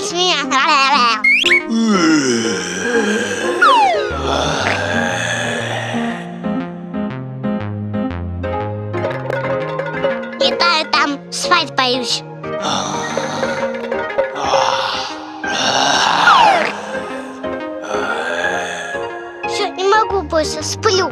свинья. Летаю там, спать боюсь. Все, не могу больше, сплю.